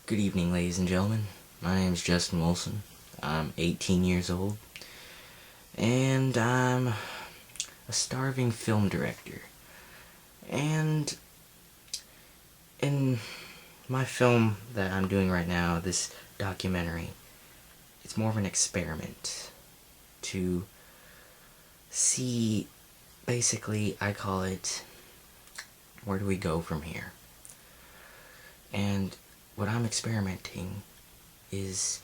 Good evening, ladies and gentlemen. My name is Justin Wilson. I'm 18 years old, and I'm a starving film director. And in my film that I'm doing right now, this documentary, it's more of an experiment to see, basically, I call it, where do we go from here? And what I'm experimenting is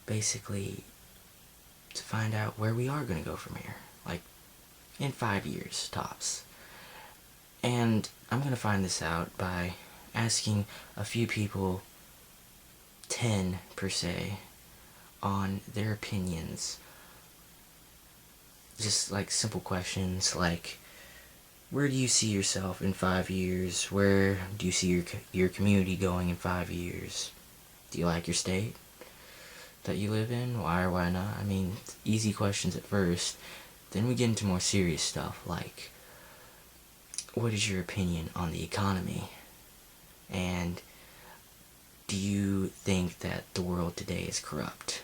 basically to find out where we are going to go from here, like in 5 years tops. And I'm going to find this out by asking a few people, 10 per se, on their opinions. Just like simple questions like, where do you see yourself in 5 years? Where do you see your community going in 5 years? Do you like your state that you live in? Why or why not? I mean, easy questions at first. Then we get into more serious stuff like, what is your opinion on the economy? And do you think that the world today is corrupt?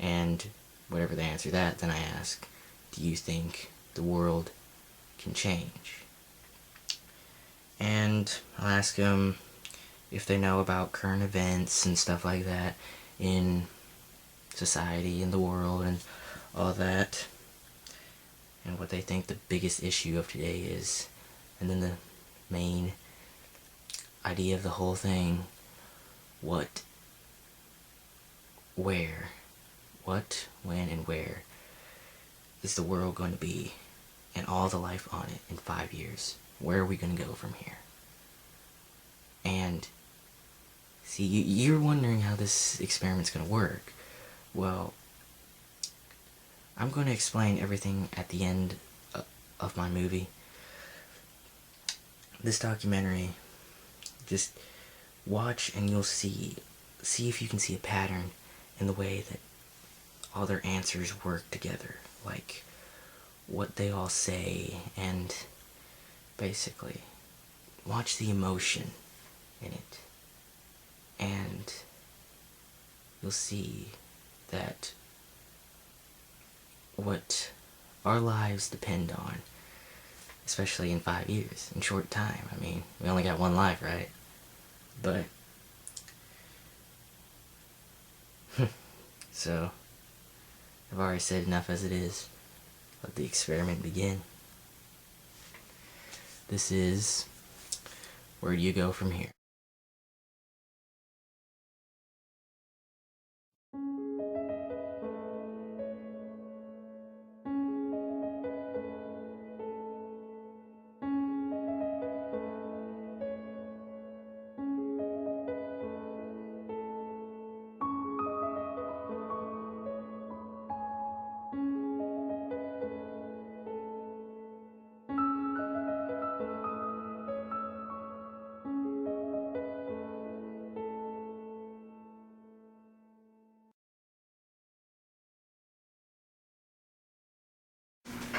And whatever they answer that, then I ask, do you think the world can change? And I'll ask them if they know about current events and stuff like that in society, in the world, and all that, and what they think the biggest issue of today is. And then the main idea of the whole thing, what, when, and where is the world going to be, and all the life on it in 5 years? Where are we going to go from here? And see, you're wondering how this experiment's going to work. Well, I'm going to explain everything at the end of my movie. This documentary, just watch and you'll see if you can see a pattern in the way that all their answers work together, like what they all say, and basically watch the emotion in it, and you'll see that what our lives depend on, especially in 5 years, in short time. I mean, we only got one life, right? But so I've already said enough as it is. Let the experiment begin. This is where do you go from here?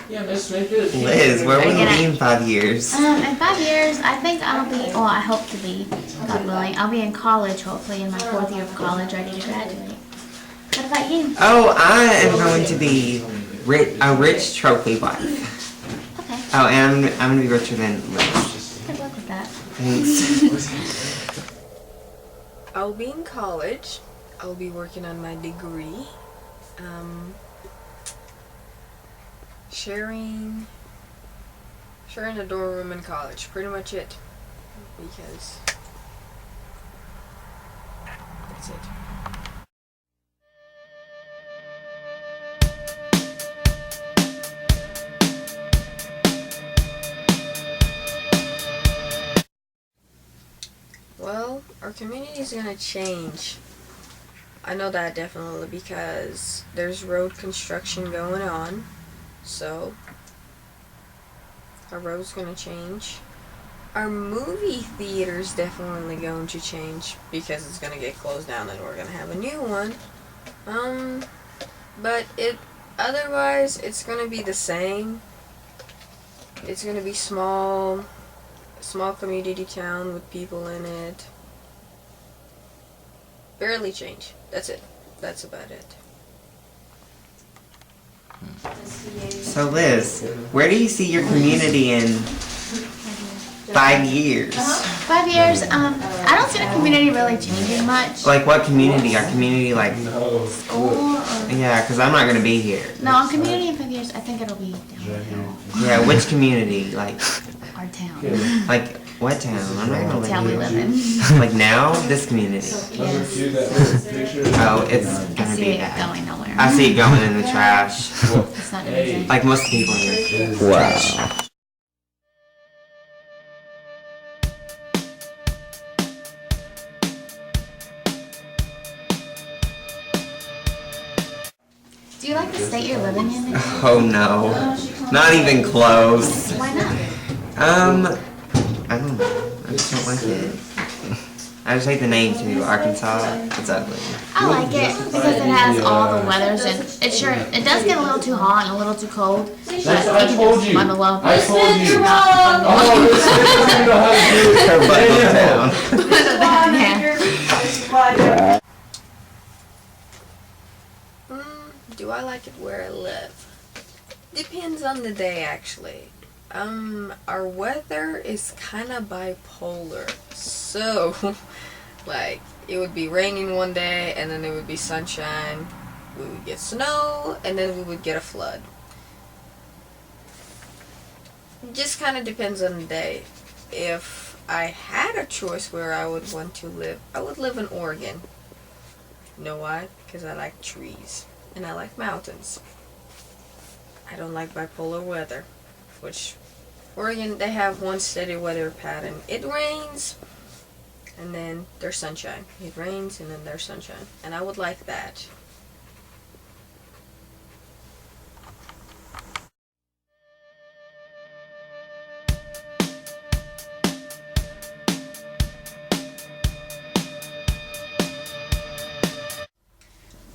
Yeah, Miss Smith is. Liz, where will you be in 5 years? In 5 years, I think I'll be, well, I hope to be, God willing, I'll be in college, hopefully, in my 4th year of college, ready to graduate. What about you? Oh, I am going to be a rich trophy wife. Okay. Oh, and I'm going to be richer than Liz. Good luck with that. Thanks. I'll be in college. I'll be working on my degree. Sharing a dorm room in college. Pretty much it. Because that's it. Well, our community is gonna change. I know that definitely because there's road construction going on. So, our road's gonna change. Our movie theater's definitely going to change because it's gonna get closed down and we're gonna have a new one. But otherwise it's gonna be the same. It's gonna be small community town with people in it. barely change. That's it. That's about it. So Liz, where do you see your community in 5 years? 5 years, I don't see the community really changing much. Like what community? Our community like, School or, yeah, because I'm not going to be here. no, our community in 5 years, I think it'll be downhill. Yeah, which community? Like, Our town. like what town? I'm not going The to town we live live here. in. Like now? This community. Yes. Oh, it's I going to see be it bad. going nowhere. I see it going in the trash. It's not gonna change. Like most people here. Wow. Do you like the state you're living in? Oh no. Not even close. Why not? I don't know. I just don't like it. I just hate the name too. Arkansas. It's ugly. I like it because it has all the weathers and it does get a little too hot and a little too cold. But you can just bundle up. I told you. Not bundle up. You know how to do it. Yeah. Do I like it where I live? Depends on the day, actually. Our weather is kind of bipolar. So, like, it would be raining one day, and then it would be sunshine. We would get snow, and then we would get a flood. It just kind of depends on the day. If I had a choice where I would want to live, I would live in Oregon. You know why? Because I like trees. And I like mountains. I don't like bipolar weather, which Oregon, they have one steady weather pattern. It rains, and then there's sunshine. It rains, and then there's sunshine. And I would like that.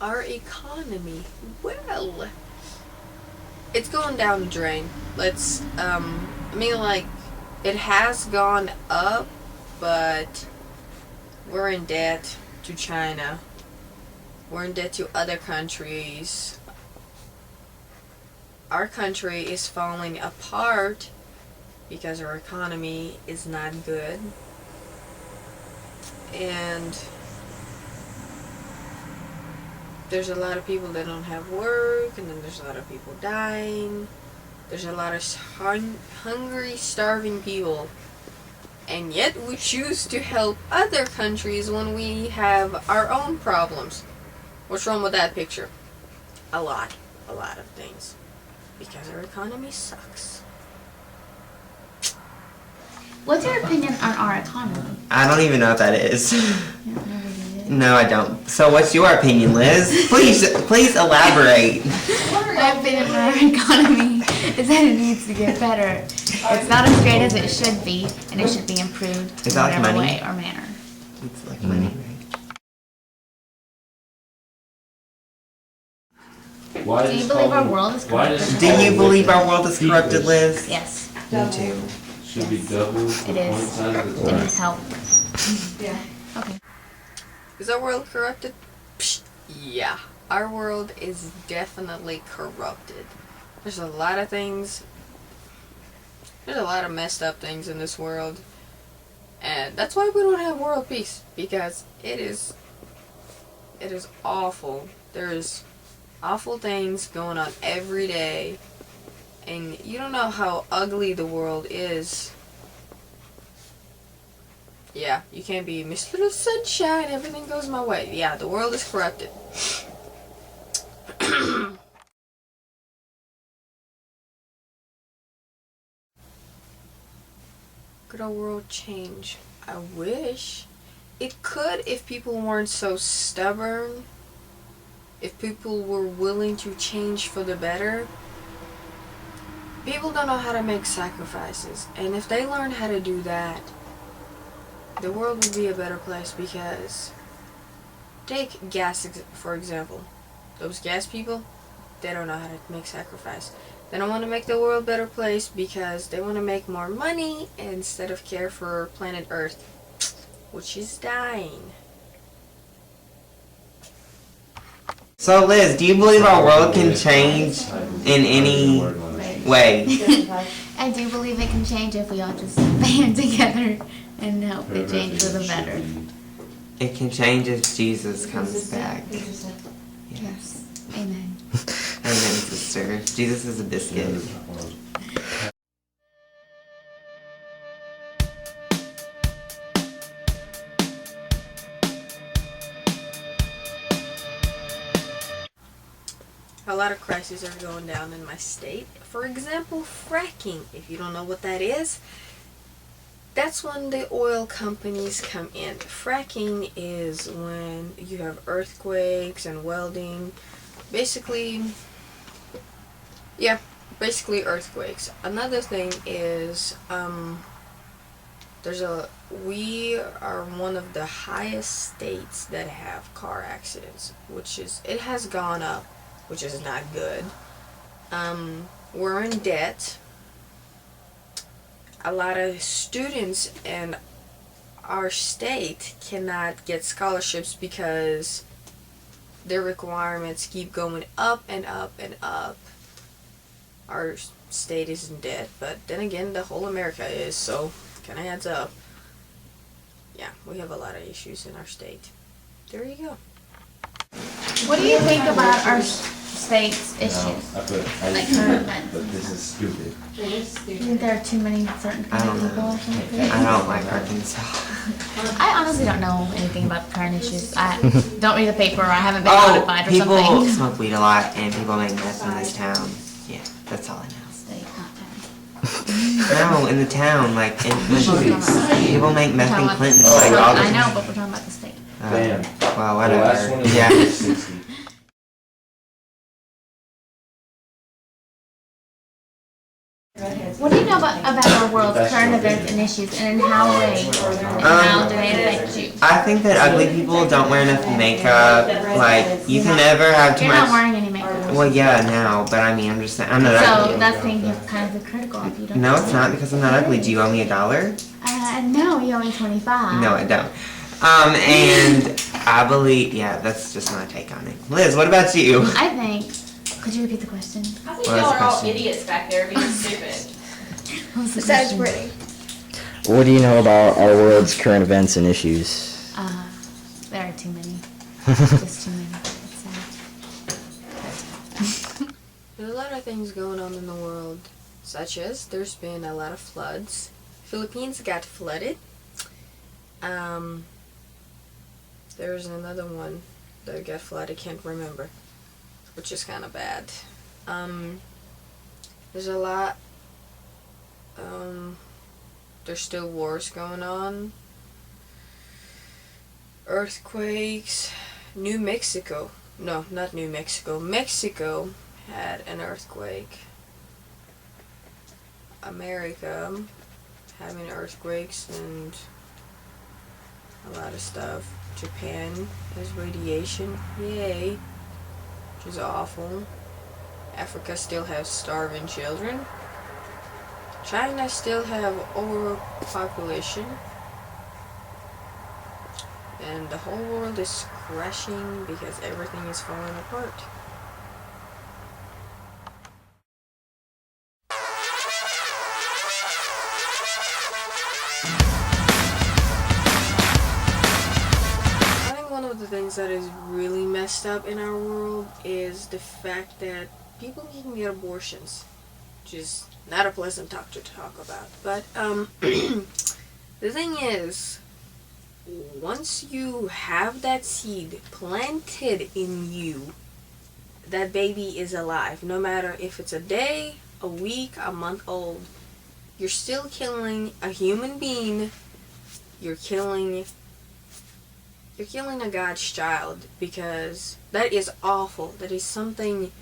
Our economy, well, it's going down the drain. Like, it has gone up, but we're in debt to China. We're in debt to other countries. Our country is falling apart because our economy is not good. And there's a lot of people that don't have work, and then there's a lot of people dying. There's a lot of hungry, starving people. And yet we choose to help other countries when we have our own problems. What's wrong with that picture? A lot of things. Because our economy sucks. What's your opinion on our economy? I don't even know what that is. You don't never did it. No, I don't. So what's your opinion, Liz? Please elaborate. My opinion on our economy is that it needs to get better. It's not as great as it should be, and it should be improved Is in that like whatever money? way or manner. It's like money, right? Why Do you does believe our Colin- world is why corrupted? does Do you Colin believe our look world is deeper? corrupted, Liz? Yes, Me too. Should be double the It is. point size of the it time. needs help. Yeah. Okay. Is our world corrupted? Psh, yeah. Our world is definitely corrupted. There's a lot of things. There's a lot of messed up things in this world. And that's why we don't have world peace. Because it is awful. There's awful things going on every day. And you don't know how ugly the world is. Yeah, you can't be Mr. Sunshine, everything goes my way. Yeah, the world is corrupted. Could our world change? I wish. It could if people weren't so stubborn. If people were willing to change for the better. People don't know how to make sacrifices. And if they learn how to do that, the world would be a better place. Because take gas for example. Those gas people, they don't know how to make sacrifice. They don't want to make the world a better place because they want to make more money instead of care for planet Earth, which is dying. So Liz, do you believe our world can change in any way? I do believe it can change if we all just band together and help it change for the better. It can change if Jesus comes back. Yes. Amen. Amen, sister. Jesus is a biscuit. A lot of crises are going down in my state. For example, fracking. If you don't know what that is, that's when the oil companies come in. Fracking is when you have earthquakes and welding. Basically earthquakes. Another thing is we are one of the highest states that have car accidents, it has gone up, which is not good. We're in debt. A lot of students in our state cannot get scholarships because their requirements keep going up and up and up. Our state is in debt, but then again, the whole America is, so kind of adds up. Yeah, we have a lot of issues in our state. There you go. What do you think about our state's issues? Like current events? But this is stupid. Do you think there are too many certain kind of people or something? I don't like Arkansas. I honestly don't know anything about the current issues. I don't read the paper, or I haven't been Oh, notified or people something. smoke weed a lot and people make meth in this town. Yeah, that's all I know. State, not town. No, in the town, like, people make meth in Clinton, Oh, like, all the I time. know, but we're talking about the state. Damn. Well, The last one whatever. is Yeah. 60. What do you know about our world's current events and issues, and in how how do they affect you? I think that ugly people don't wear enough makeup. Like, you can never have too You're not much. wearing any makeup. Well, yeah, now, but I mean, I'm just saying, I'm not So ugly. that's thing you have kind of be critical of. You don't. No, it's not because I'm not ugly. Do you owe me $1? No, you owe me 25. No, I don't. And I believe, yeah, that's just my take on it. Liz, what about you? I think. Could you repeat the question? I think What was y'all the are all question? idiots back there being stupid. What was the Besides question? Brittany. What do you know about our world's current events and issues? There are too many. Just too many. It's sad. There's a lot of things going on in the world, such as there's been a lot of floods. Philippines got flooded. There's another one that got flooded, I can't remember, which is kind of bad. There's a lot, there's still wars going on. Earthquakes. New Mexico. No, not New Mexico. Mexico had an earthquake. America having earthquakes and a lot of stuff. Japan has radiation. Yay. Which is awful. Africa still has starving children. China still have overpopulation. And the whole world is crashing because everything is falling apart. I think one of the things that is really messed up in our world is the fact that people can get abortions, which is not a pleasant talk to talk about. But the thing is, once you have that seed planted in you, that baby is alive. No matter if it's a day, a week, a month old, you're still killing a human being. You're killing a God's child, because that is awful. That is something,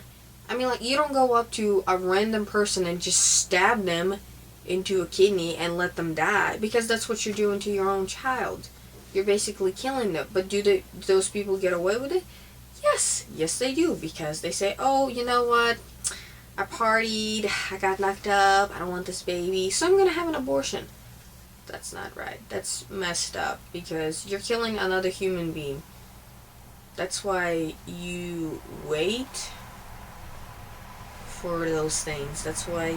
I mean, like, you don't go up to a random person and just stab them into a kidney and let them die, because that's what you're doing to your own child. You're basically killing them. But do those people get away with it? Yes they do, because they say, oh, you know what, I partied, I got knocked up, I don't want this baby, so I'm gonna have an abortion. That's not right. That's messed up, because you're killing another human being. That's why you wait for those things. That's why you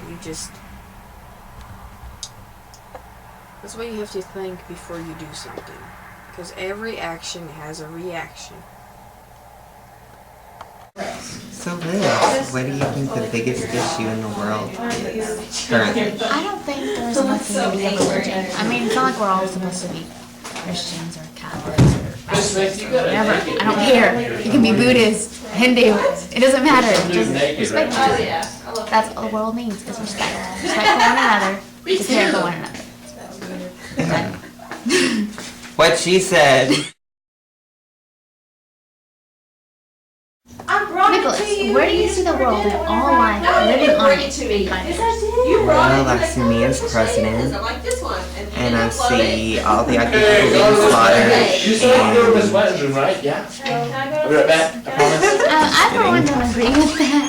have to think before you do something. Because every action has a reaction. So Liz, what do you think the biggest issue in the world is currently? I don't think there's nothing to be a religion. I mean, it's not like we're all supposed to be Christians or Catholics or Baptists or whatever. I don't care. You can be Buddhist, Hindu. It doesn't matter. Just respect each other. That's all the world needs is respect. Respect for one another. Just care for one another. What she said. I brought Nicholas, it to you. where do you see the world in all life living on it? To me. Yes, I did. You brought Well, it. I see me as president, I like this one. and I see all the other people being slaughtered, Miss and Weston, right? Yeah. Can I go I'll be right back. I promise. I for one don't agree with that.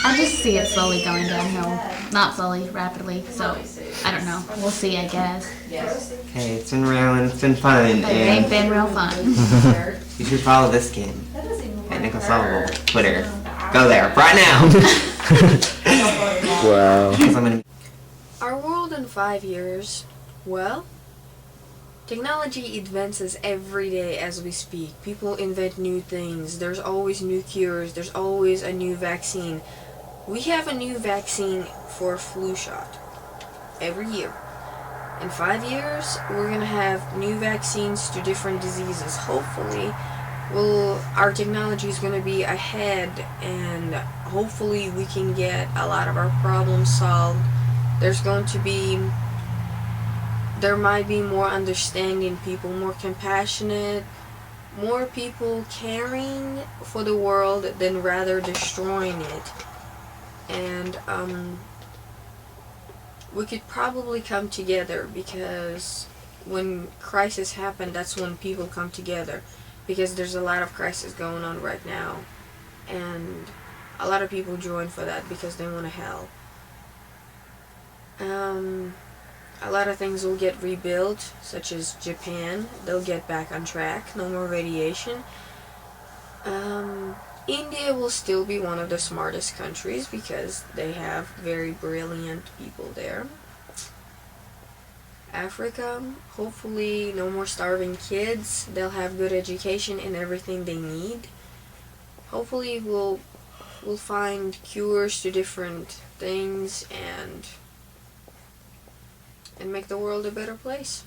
I just see it slowly going downhill. Not slowly, rapidly. So, I don't know. We'll see, I guess. hey, it's been real and it's been fun, But it ain't and been real fun. you should follow this kid at Nicholas Lovable Twitter. Go there right now. Wow. 'Cause I'm gonna Our world in 5 years, well, technology advances every day as we speak. People invent new things. There's always new cures. There's always a new vaccine. We have a new vaccine for a flu shot every year. In 5 years, we're going to have new vaccines to different diseases. Hopefully, our technology is going to be ahead, and hopefully we can get a lot of our problems solved. There might be more understanding people, more compassionate, more people caring for the world than rather destroying it. And we could probably come together, because when crisis happen, that's when people come together, because there's a lot of crisis going on right now, and a lot of people join for that because they want to help. A lot of things will get rebuilt, such as Japan. They'll get back on track. No more radiation. India will still be one of the smartest countries because they have very brilliant people there. Africa, hopefully no more starving kids. They'll have good education and everything they need. Hopefully we'll find cures to different things and make the world a better place.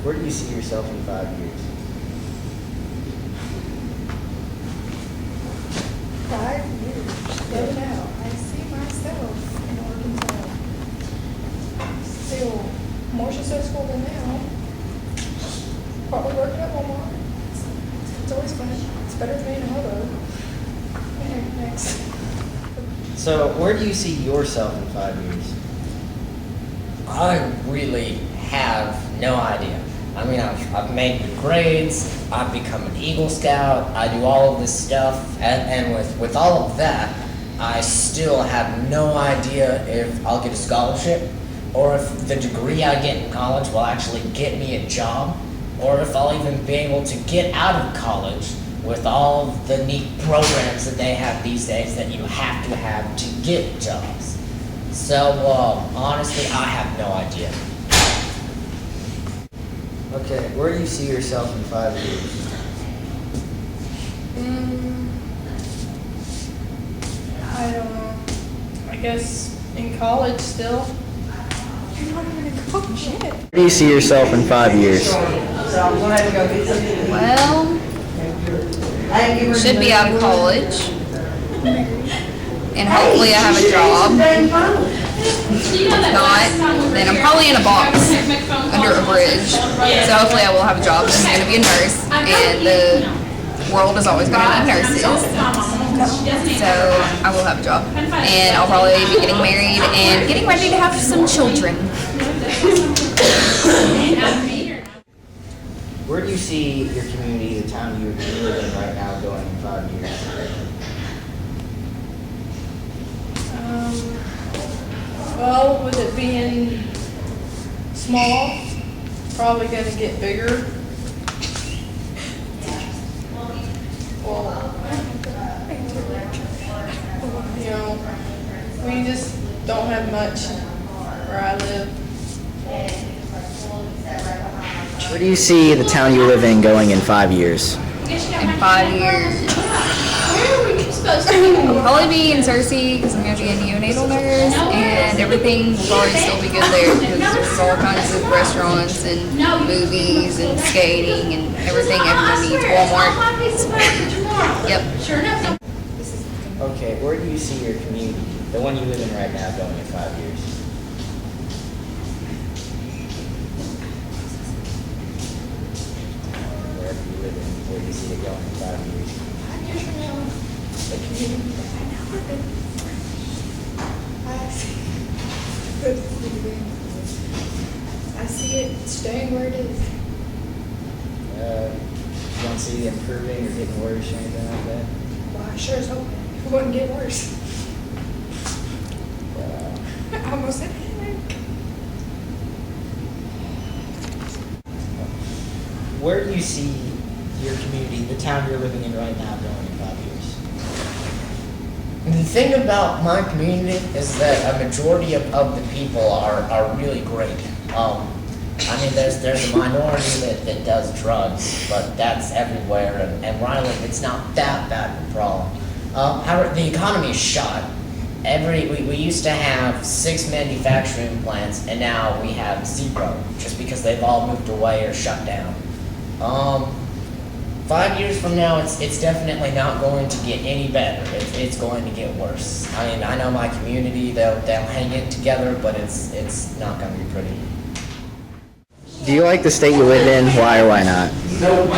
Where do you see yourself in 5 years? 5 years, no doubt. I see myself in Arkansas. Still more successful than now. Probably working at Walmart. It's always fun. It's better than being a hobo. Okay, next. So, where do you see yourself in 5 years? I really have no idea. I mean, I've made good grades, I've become an Eagle Scout, I do all of this stuff, and with all of that, I still have no idea if I'll get a scholarship, or if the degree I get in college will actually get me a job, or if I'll even be able to get out of college with all of the neat programs that they have these days that you have to get jobs. So, honestly, I have no idea. Okay, where do you see yourself in 5 years? I don't know. guess in college still. You're not even in college yet. Where do you see yourself in 5 years? Well, should be out of college. And hopefully I have a job. If not, then I'm probably in a box under a bridge. So hopefully I will have a job. I'm going to be a nurse. And the world is always going to need nurses. So I will have a job. And I'll probably be getting married and getting ready to have some children. Where do you see your community, the town you live in right now, going in 5 years? Well, with it being small, probably gonna get bigger. Well, you know, we just don't have much where I live. Where do you see the town you live in going in 5 years? In 5 years, I'll probably be in Cersei because I'm going to be a neonatal nurse, and everything will probably still be good there because there's all kinds of restaurants and movies and skating and everything everyone needs. Walmart. Yep. Okay, where do you see your community, the one you live in right now, going in 5 years? Wherever you live in, where do you see it going in 5 years? 5 years from now, the community that I now live in, I see it staying where it is. You don't see it improving or getting worse or anything like that? Well, I sure as hope it wouldn't get worse. I almost said headache. Where do you see your community, the town you're living in right now, going in 5 years? The thing about my community is that a majority of the people are really great. I mean, there's a minority that does drugs, but that's everywhere, and Riley, it's not that bad of a problem. However, the economy is shot. We used to have 6 manufacturing plants, and now we have 0, just because they've all moved away or shut down. 5 years from now, it's definitely not going to get any better. It's going to get worse. I mean, I know my community, they'll hang it together, but it's not going to be pretty. Do you like the state you live in? Why or why not? Well,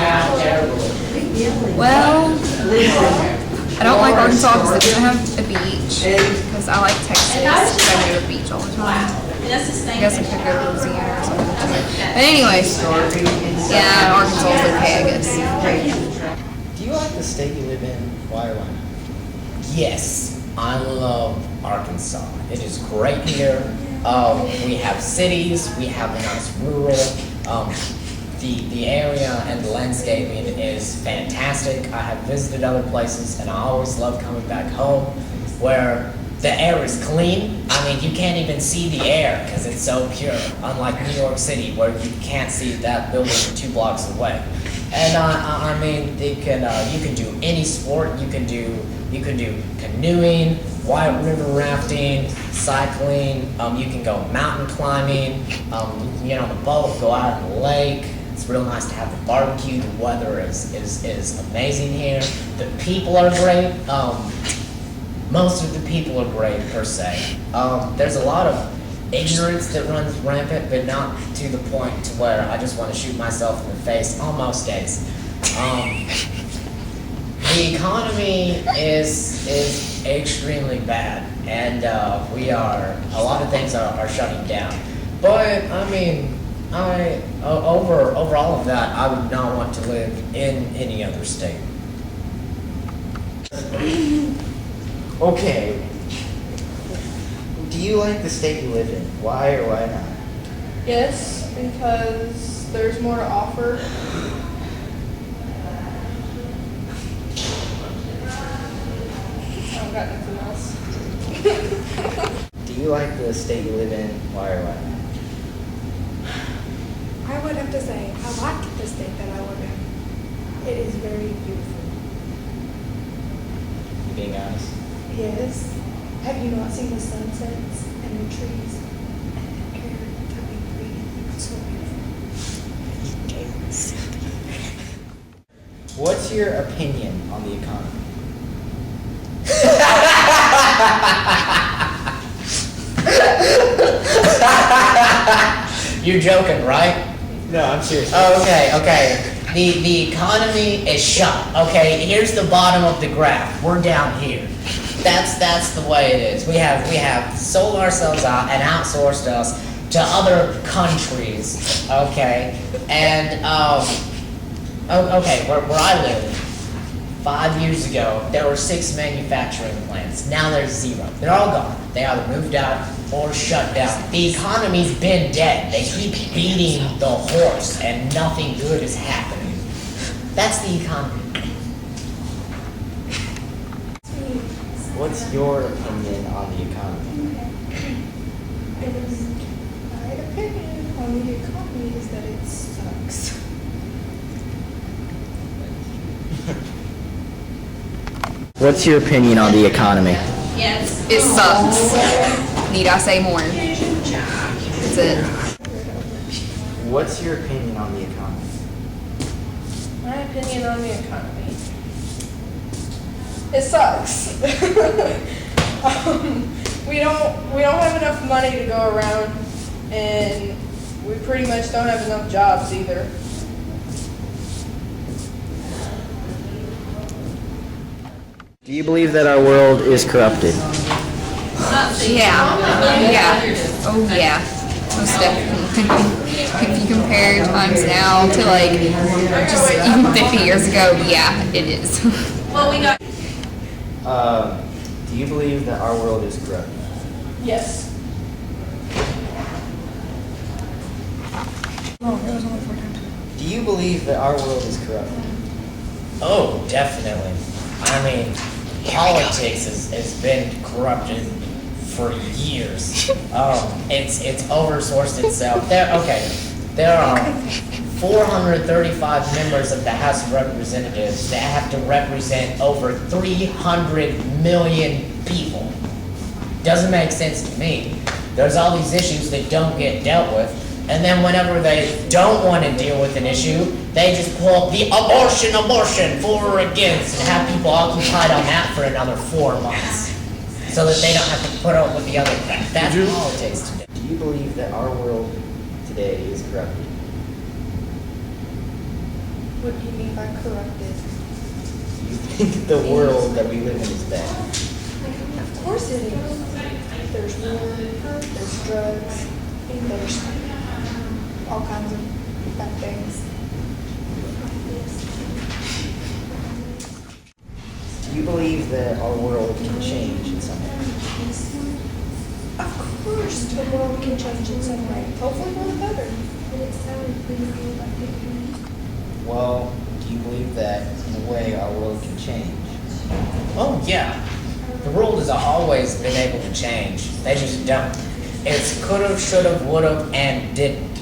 I don't like Arkansas because it doesn't have a beach. Because I like Texas because I go to the beach all the time. I guess I could go to Louisiana or something. But anyways, yeah, Arkansas is okay, I guess. Do you like the state you live in? Why or why not? Yes, I love Arkansas. It is great here. We have cities, we have a nice rural. The area and the landscaping is fantastic. I have visited other places, and I always love coming back home where the air is clean. I mean, you can't even see the air because it's so pure, unlike New York City where you can't see that building 2 blocks away. And I mean, you can do any sport. You can do canoeing, white river rafting, cycling. You can go mountain climbing. You can get on a boat, go out in the lake. It's real nice to have the barbecue. The weather is amazing here. The people are great. Most of the people are great per se. There's a lot of ignorance that runs rampant, but not to the point to where I just want to shoot myself in the face on most days. The economy is extremely bad, and a lot of things are shutting down. But I mean, over all of that, I would not want to live in any other state. Okay. Do you like the state you live in? Why or why not? Yes, because there's more to offer. I don't got nothing else. Do you like the state you live in? Why or why not? I would have to say, I like the state that I live in. It is very beautiful. You being honest? Yes. Have you not seen the sunsets and the trees and the air that we breathe? It's so beautiful. What's your opinion on the economy? You're joking, right? No, I'm serious. Oh, okay. The economy is shut. Okay, here's the bottom of the graph. We're down here. That's the way it is. We have sold ourselves out and outsourced us to other countries. Okay, and okay, where I live, 5 years ago there were 6 manufacturing plants. Now there's 0. They're all gone. They either moved out or shut down. The economy's been dead. They keep beating the horse and nothing good is happening. That's the economy. What's your opinion on the economy? My opinion on the economy is that it sucks. What's your opinion on the economy? Yes. It sucks. Need I say more? That's it. What's your opinion on the economy? My opinion on the economy. It sucks. We don't have enough money to go around, and we pretty much don't have enough jobs either. Do you believe that our world is corrupted? Yeah. Oh yeah. Most definitely. If you compare times now to like just even 50 years ago, yeah, it is. Well, we got. Do you believe that our world is corrupted? Yes. Do you believe that our world is corrupted? Oh, definitely. I mean, politics has been corrupted for years. It's oversourced itself. There are 435 members of the House of Representatives that have to represent over 300 million people. Doesn't make sense to me. There's all these issues that don't get dealt with, and then whenever they don't want to deal with an issue, they just pull up the abortion, for or against, and have people occupied on that for another 4 months, so that they don't have to put up with the other crap. That's politics today. Do you believe that our world today is corrupted? What do you mean by corrupted? Do you think the world that we live in is bad? Of course it is. There's war, there's drugs, and there's all kinds of bad things. Do you believe that our world can change in some way? Of course, the world can change in some way. Hopefully for the better. Well, do you believe that in a way our world can change? Oh yeah, the world has always been able to change. They just don't. It's could've, should've, would've, and didn't.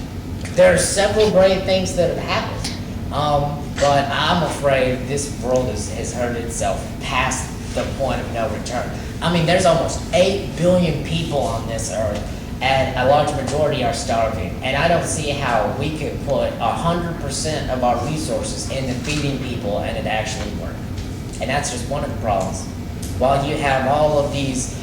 There are several great things that have happened, but I'm afraid this world has hurt itself past the point of no return. I mean, there's almost 8 billion people on this earth, and a large majority are starving. And I don't see how we could put 100% of our resources into feeding people and it actually work. And that's just one of the problems. While you have all of these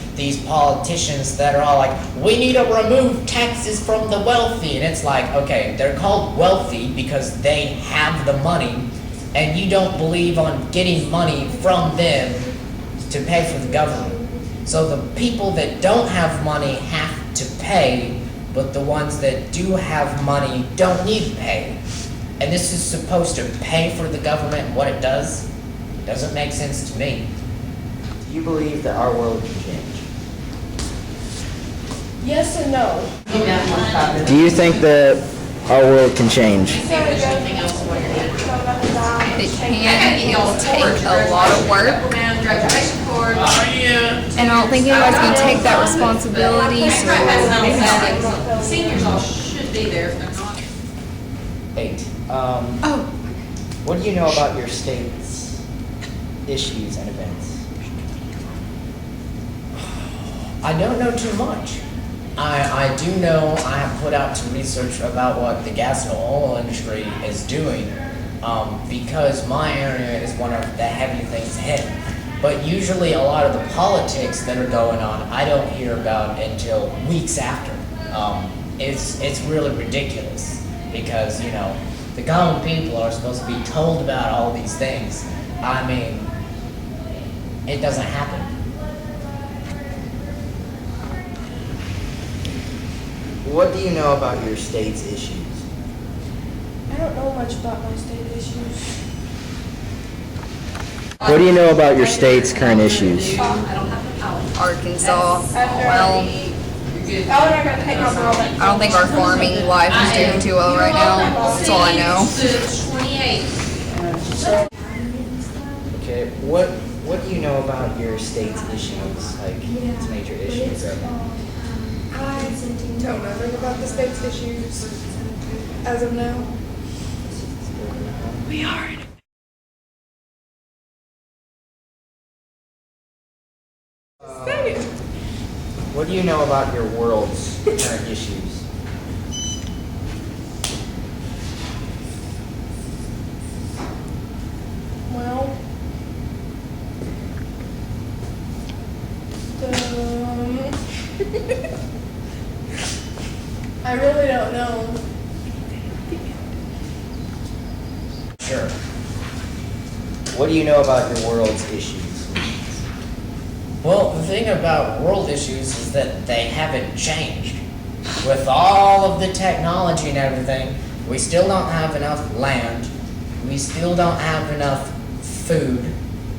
politicians that are all like, we need to remove taxes from the wealthy. And it's like, okay, they're called wealthy because they have the money, and you don't believe on getting money from them to pay for the government. So the people that don't have money have to pay, but the ones that do have money don't need to pay. And this is supposed to pay for the government and what it does? Doesn't make sense to me. Do you believe that our world can change? Yes and no. Do you think that our world can change? It can. It will take a lot of work. And I don't think anybody's going to take that responsibility, so Seniors all should be there if they're not. 8. What do you know about your state's issues and events? I don't know too much. I do know I have put out some research about what the gas and oil industry is doing, because my area is one of the heavy things hit. But usually a lot of the politics that are going on, I don't hear about until weeks after. It's really ridiculous because, you know, the common people are supposed to be told about all these things. I mean, it doesn't happen. What do you know about your state's issues? I don't know much about my state issues. What do you know about your state's current issues? Arkansas, well, Oh, and I got to hang out with all that. I don't think our farming life is doing too well right now. That's all I know. 28. Okay, what do you know about your state's issues, like its major issues right now? I don't know nothing about the state's issues as of now. We are in What do you know about your world's current issues? Well, I really don't know. Sure. What do you know about your world's issues? Well, the thing about world issues is that they haven't changed. With all of the technology and everything, we still don't have enough land, we still don't have enough food,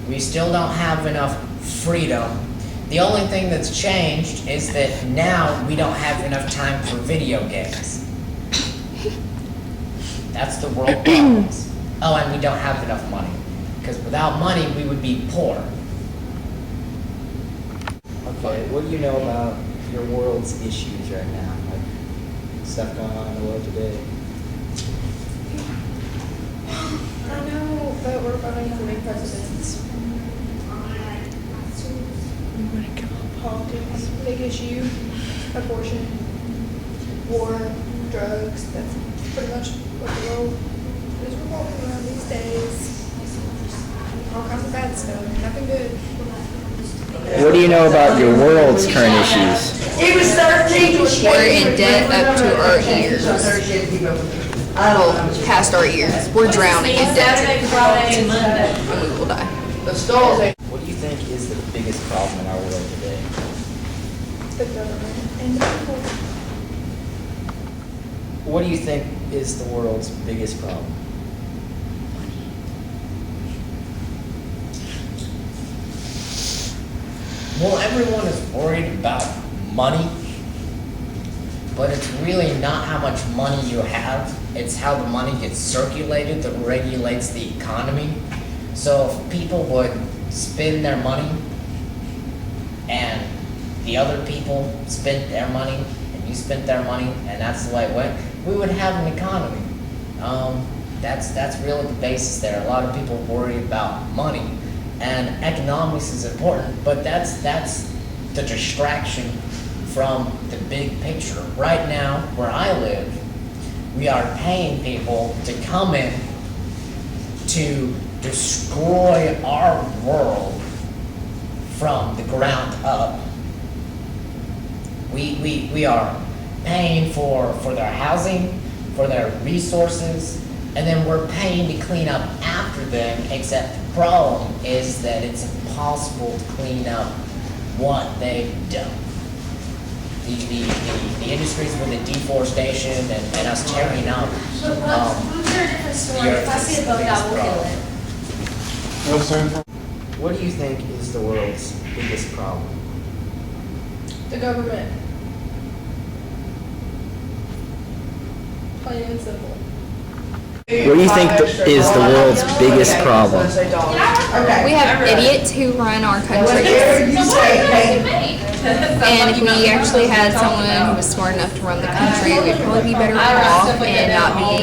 we still don't have enough freedom. The only thing that's changed is that now we don't have enough time for video games. That's the world problems. Oh, and we don't have enough money. Because without money, we would be poor. Okay, what do you know about your world's issues right now? Like stuff going on in the world today? I know that we're voting for new presidents. Politics, big issue. Abortion, war, drugs. That's pretty much what the world is revolving around these days. All kinds of bad stuff. Nothing good. What do you know about your world's current issues? We're in debt up to our ears. Well, past our ears. We're drowning in debt. And we will die. What do you think is the biggest problem in our world today? The government and the people. What do you think is the world's biggest problem? Well, everyone is worried about money, but it's really not how much money you have, it's how the money gets circulated that regulates the economy. So if people would spend their money and the other people spent their money and you spent their money and that's the way it went, we would have an economy. That's really the basis there. A lot of people worry about money. And economics is important, but that's the distraction from the big picture. Right now, where I live, we are paying people to come in to destroy our world from the ground up. We are paying for their housing, for their resources, and then we're paying to clean up after them, except the problem is that it's impossible to clean up what they've done. The industries with the deforestation and us tearing up the earth is the biggest problem. What do you think is the world's biggest problem? The government. Plain and simple. What do you think is the world's biggest problem? We have idiots who run our country. And if we actually had someone who was smart enough to run the country, we'd probably be better off and not be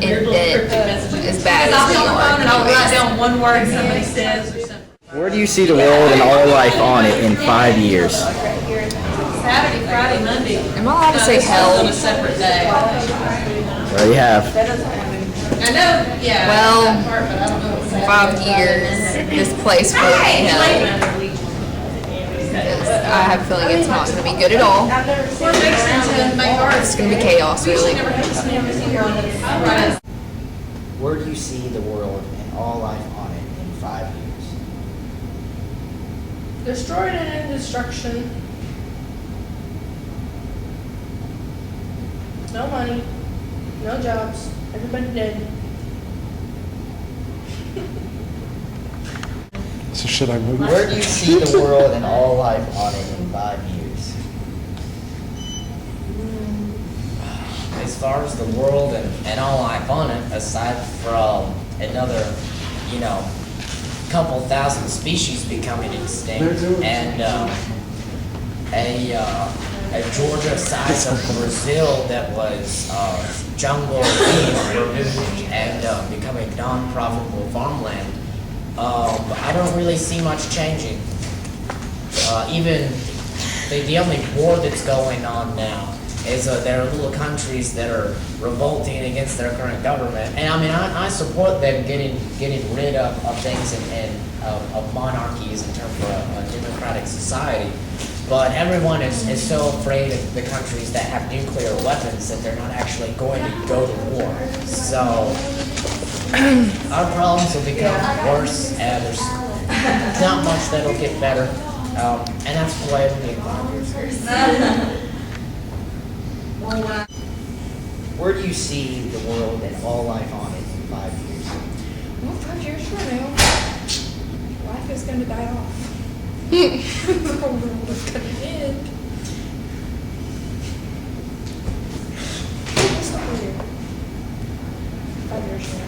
in debt as bad as we are. I'll write down one word somebody says or something. Where do you see the world and our life on it in 5 years? Saturday, Friday, Monday. Am I allowed to say This one's hell? on a separate day. Well, you have. I know, yeah. Well, that part, but I don't know what's 5 years, this place will be hell. I have a feeling it's not going to be good at all. It's going to be chaos, really. Where do you see the world and all life on it in 5 years? Destroyed and in destruction. No money. No jobs. Everybody dead. So should I move? Where do you see the world and all life on it in 5 years? As far as the world and all life on it, aside from another, couple thousand species becoming extinct, and a Georgia size of Brazil that was jungle being removed and becoming non-profitable farmland, I don't really see much changing. Even the only war that's going on now is there are little countries that are revolting against their current government, and I mean I support them getting rid of things of monarchies in terms of a democratic society. But everyone is so afraid of the countries that have nuclear weapons that they're not actually going to go to war. So our problems will become worse, and there's not much that'll get better. And that's the way it'll be in 5 years. Where do you see the world and all life on it in 5 years? Well, 5 years from now, life is going to die off. The whole world is going to end. It's not weird. 5 years from now.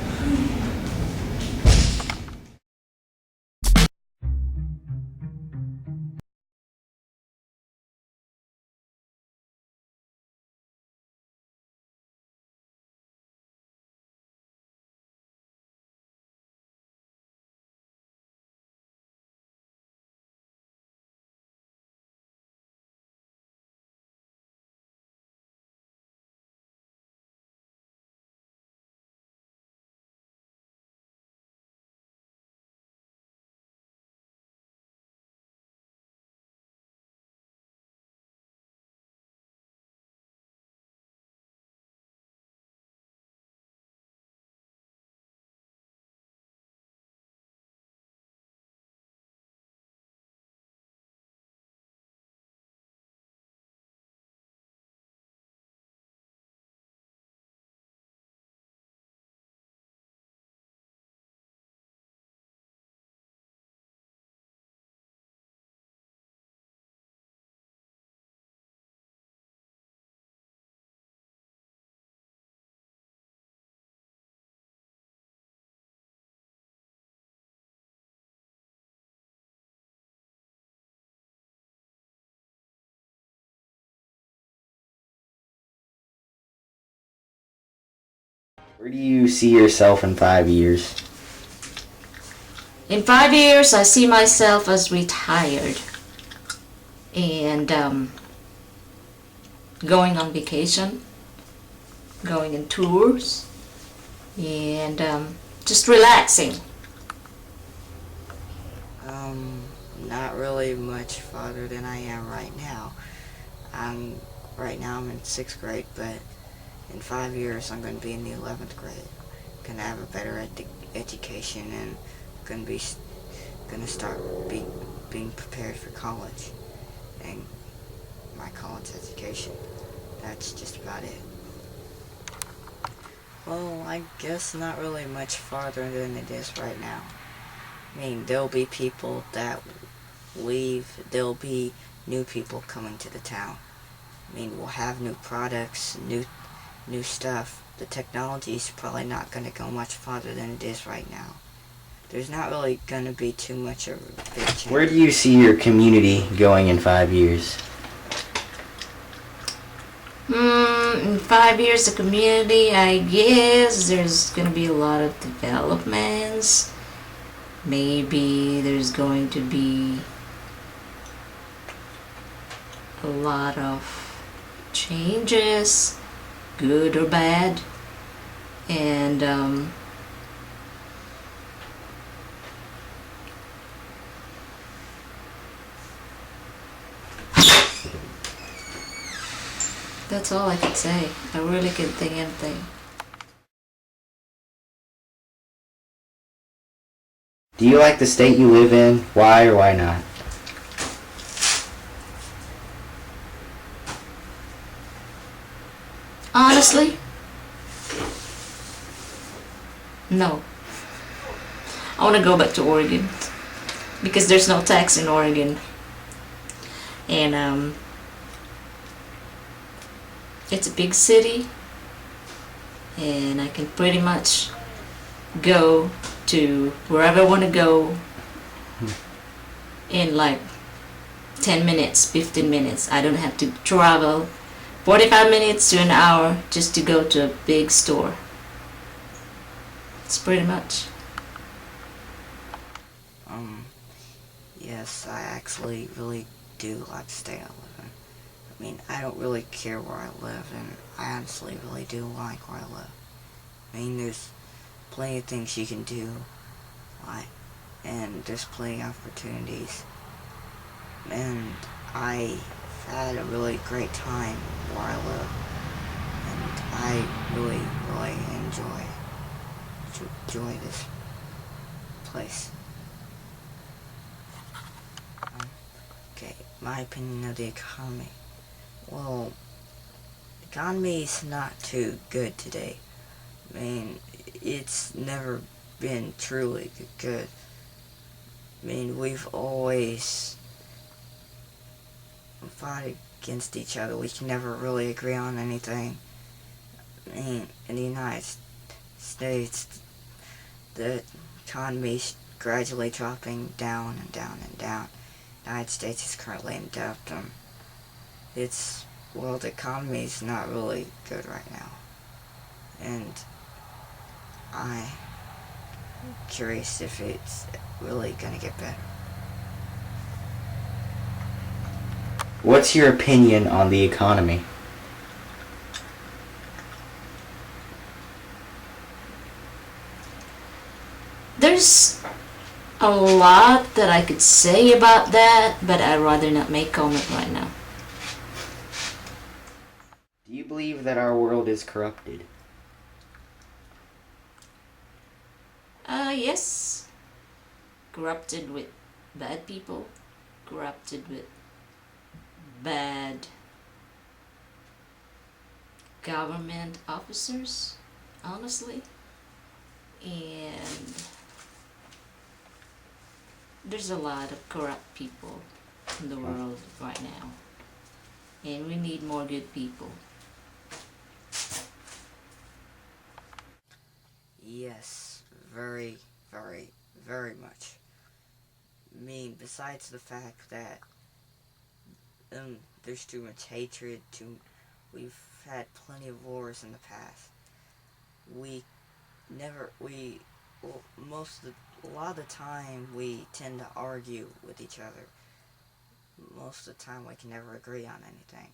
Where do you see yourself in 5 years? In 5 years, I see myself as retired and going on vacation, going on tours, and just relaxing. Not really much farther than I am right now. Right now I'm in 6th grade, but in 5 years I'm going to be in the 11th grade. Going to have a better education and going to start being prepared for college and my college education. That's just about it. Well, I guess not really much farther than it is right now. I mean, there'll be people that leave, there'll be new people coming to the town. I mean, we'll have new products, new stuff. The technology's probably not going to go much farther than it is right now. There's not really going to be too much of a big change. Where do you see your community going in 5 years? In 5 years, the community, I guess there's going to be a lot of developments. Maybe there's going to be a lot of changes, good or bad, and that's all I can say. I really can't think anything. Do you like the state you live in? Why or why not? Honestly, no. I want to go back to Oregon because there's no tax in Oregon, and it's a big city, and I can pretty much go to wherever I want to go in like 10 minutes, 15 minutes. I don't have to travel 45 minutes to an hour just to go to a big store. It's pretty much. Yes, I actually really do like the state I live in. I mean, I don't really care where I live, and I honestly really do like where I live. I mean, there's plenty of things you can do, like, and there's plenty of opportunities. And I've had a really great time where I live, and I really, really enjoy this place. Okay, my opinion of the economy. Well, the economy's not too good today. I mean, it's never been truly good. I mean, we've always fought against each other. We can never really agree on anything. I mean, in the United States, the economy's gradually dropping down and down and down. The United States is currently in debt. Well, the economy's not really good right now. And I'm curious if it's really gonna get better. What's your opinion on the economy? There's a lot that I could say about that, but I'd rather not make comment right now. Do you believe that our world is corrupted? Yes. Corrupted with bad people, corrupted with bad government officers, honestly. And there's a lot of corrupt people in the world right now. And we need more good people. Yes, very, very, very much. I mean, besides the fact that there's too much hatred, we've had plenty of wars in the past. A lot of the time we tend to argue with each other. Most of the time we can never agree on anything.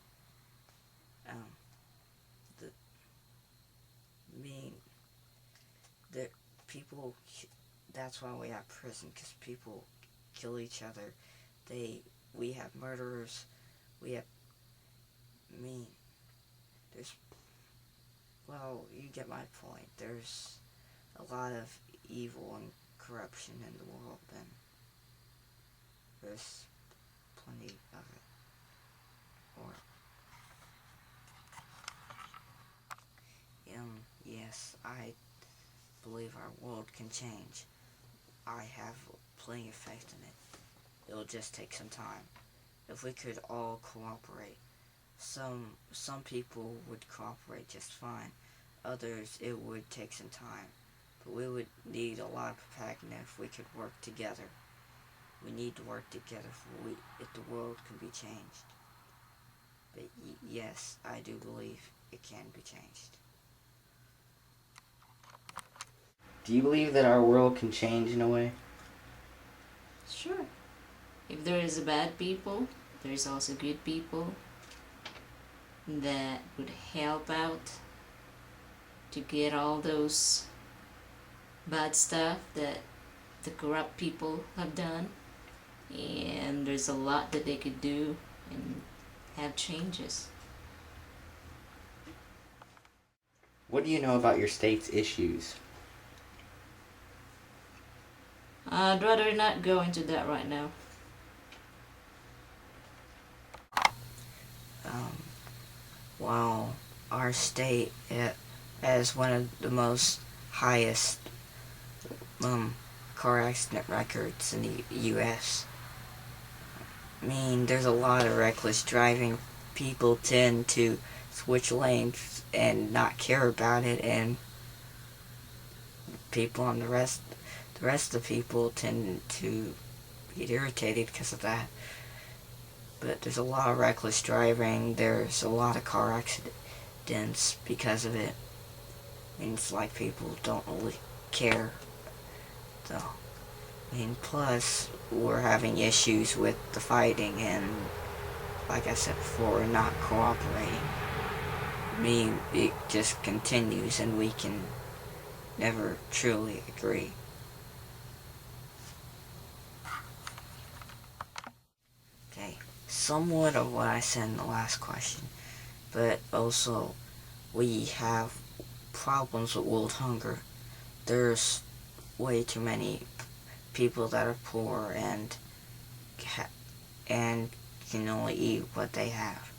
People, that's why we have prison, because people kill each other. We have murderers, you get my point. There's a lot of evil and corruption in the world, and there's plenty of it. Yes, I believe our world can change. I have plenty of faith in it. It'll just take some time. If we could all cooperate. Some people would cooperate just fine. Others, it would take some time. But we would need a lot of propagganda if we could work together. We need to work together if the world can be changed. But yes, I do believe it can be changed. Do you believe that our world can change in a way? Sure. If there is bad people there's also good people that would help out to get all those bad stuff that the corrupt people have done. And there's a lot that they could do and have changes. What do you know about your state's issues? I'd rather not go into that right now. Well, our state has one of the most highest car accident records in the U.S. I mean, there's a lot of reckless driving. People tend to switch lanes and not care about it, and people on the rest of the people tend to get irritated because of that. But there's a lot of reckless driving. There's a lot of car accidents because of it. I mean, it's like people don't really care. So, I mean, plus, we're having issues with the fighting and, like I said before, we're not cooperating. I mean, it just continues and we can never truly agree. Okay, somewhat of what I said in the last question, but also we have problems with world hunger. There's way too many people that are poor and can only eat what they have.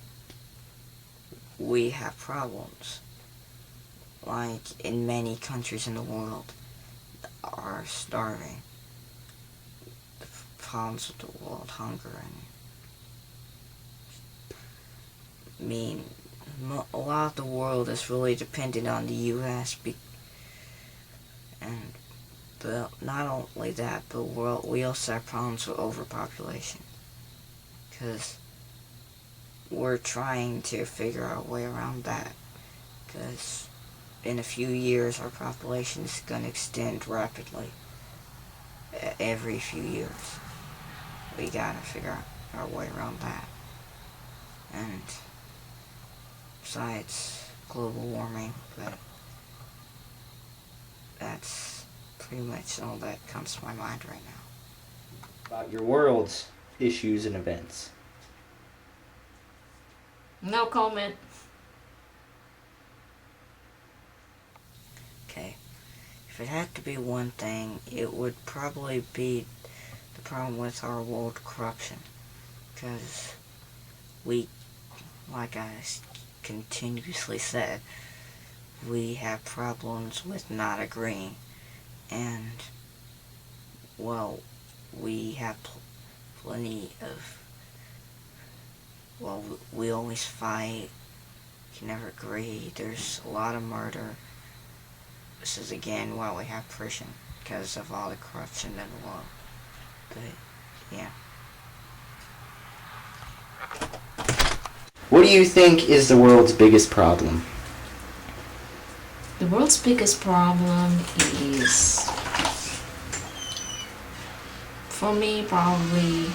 We have problems, like in many countries in the world, are starving. The problems with the world hunger, and I mean, a lot of the world is really dependent on the U.S. But not only that, but we also have problems with overpopulation, because we're trying to figure out a way around that, because in a few years our population is going to extend rapidly. Every few years we gotta figure out our way around that. And besides global warming, but that's pretty much all that comes to my mind right now. About your world's issues and events. No comment. Okay. If it had to be one thing, it would probably be the problem with our world corruption. Because we, like I continuously said, we have problems with not agreeing. And, well, we have plenty of, well, we always fight, can never agree, there's a lot of murder. This is again why we have prison, because of all the corruption in the world. But, yeah. What do you think is the world's biggest problem? The world's biggest problem is, for me, probably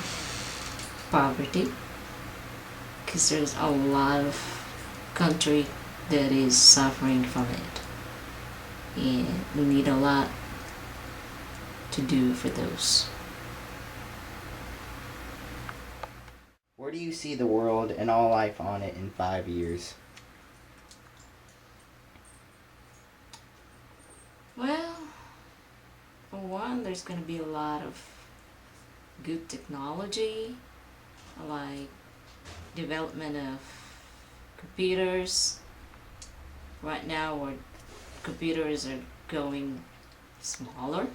poverty, because there's a lot of country that is suffering from it, and we need a lot to do for those. Where do you see the world and all life on it in 5 years? Well, for one, there's going to be a lot of good technology, like development of computers. Right now, where computers are going smaller.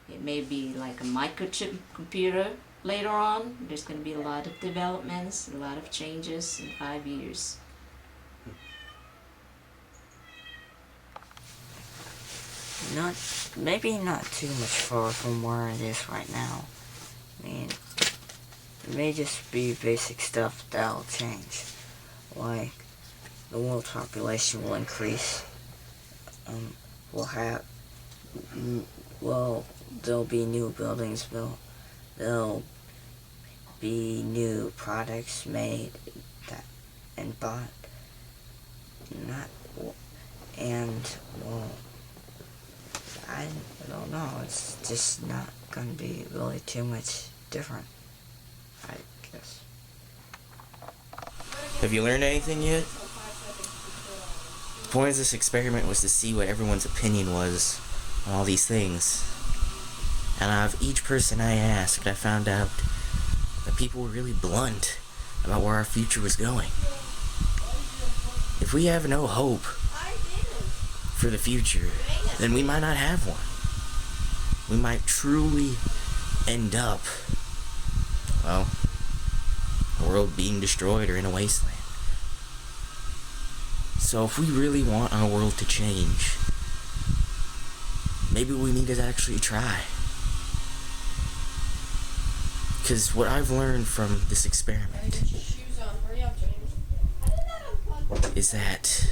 It may be like a microchip computer later on. There's going to be a lot of developments, a lot of changes in 5 years. Maybe not too much far from where it is right now. I mean, it may just be basic stuff that'll change. Like, the world population will increase. There'll be new buildings built. There'll be new products made and bought. Not, and, well, I don't know, it's just not gonna be really too much different, I guess. Have you learned anything yet? The point of this experiment was to see what everyone's opinion was on all these things. And out of each person I asked, I found out that people were really blunt about where our future was going. If we have no hope for the future, then we might not have one. We might truly end up, well, the world being destroyed or in a wasteland. So if we really want our world to change, maybe we need to actually try. Because what I've learned from this experiment is that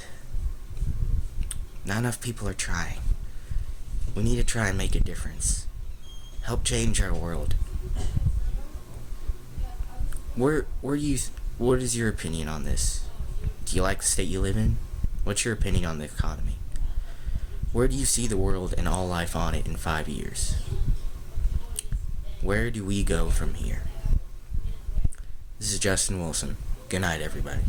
not enough people are trying. We need to try and make a difference. Help change our world. What is your opinion on this? Do you like the state you live in? What's your opinion on the economy? Where do you see the world and all life on it in 5 years? Where do we go from here? This is Justin Wilson. Good night, everybody.